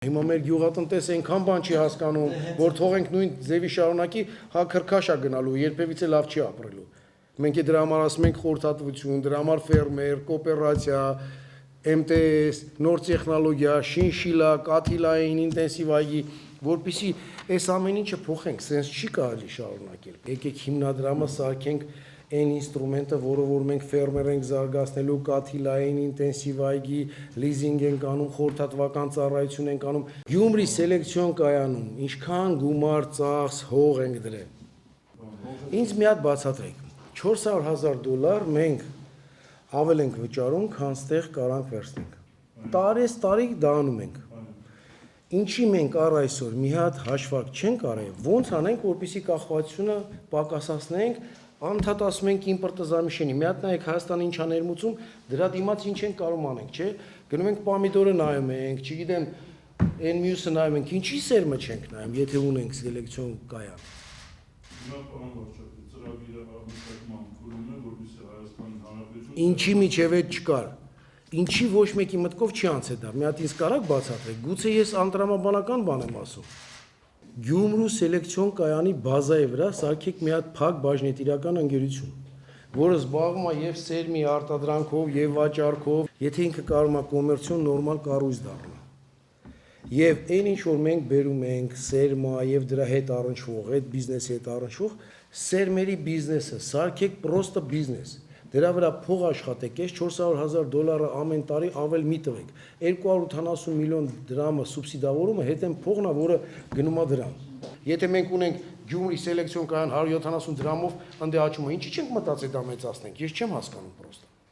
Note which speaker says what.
Speaker 1: Հիմա մեր գյուղատնտես այնքան բան չի հասկանում, որ թողենք նույն ձևի շարունակի, հա քրքաշ է գնալու, երբևիցե լավ չի ապրելու։ Մենք դրա համար ասում ենք խորհրդատվություն, դրա համար ֆերմեր, կոոպերացիա, MTS, նոր տեխնոլոգիա, շինշիլա, կաթիլային, ինտենսիվ այգի, որպեսզի այս ամեն ինչը փոխենք, սենց չի կարելի շարունակել։ Եկեք հիմնադրամը սարքենք այն ինստրումենտը, որը որ մենք ֆերմեր ենք զարգացնելու, կաթիլային, ինտենսիվ այգի, լիզինգ ենք անում, խորհրդատվական ծառայություն ենք անում, Գյումրի սելեկցիոն կայանում, ինչքան գումար, ծախս, հող ենք դրել։ Ինձ մի հատ բացատրեք, $400,000 մենք ավել ենք վճարում, քան ստեղ կարանք վերցնենք։ Տարի դա անում ենք։ Ինչի մենք առ այսօր մի հատ հաշվարկ չենք արել, ոնց անենք, որպեսզի կախվածությունը պակասացնենք, անդադ ասում ենք իմպորտը զամիշենի, մի հատ նայեք Հայաստանը ինչ ա ներմուծում, դրա դիմաց ինչ ենք կարող անենք, չէ՞։ Գնում ենք պամիդորը նայում ենք, չգիտեմ, այն մյուսը նայում ենք, ինչի սերմը չենք նայում, եթե ունենք սելեկցիոն կայան։ Ինչի միջև է չկար։ Ինչի ոչ մեկի մտքով չի անցել դա։ Մի հատ ինձ կարաք բացատրեք, գուցե ես անտրամաբանական բան եմ ասում։ Գյումրու սելեկցիոն կայանի բազայի վրա սարքեք մի հատ փակ բաժնետիրական ընկերություն, որը զբաղվում է եւ սերմի արտադրանքով, եւ վաճառքով, եթե ինքը կարող է կոմերցիոն նորմալ կառույց դառնա։ Եվ այն ինչ որ մենք բերում ենք, սերմա եւ դրա հետ առնչվող, այդ բիզնեսի հետ առնչվող, սերմերի բիզնեսը, սարքեք պրոստը բիզնես։ Դրա վրա փող աշխատեք, այս $400,000 ամեն տարի ավել մի տվեք։ 270 միլիոն դրամը սուբսիդավորումը հետեն փողն է, որը գնում է դրան։ Եթե մենք ունենք Գյումրի սելեկցիոն կայան 170 դրամով, ընդ է աճումը, ինչի՞ չենք մտածել դա մեծացնենք։ Ես չեմ հասկանում պրոստը։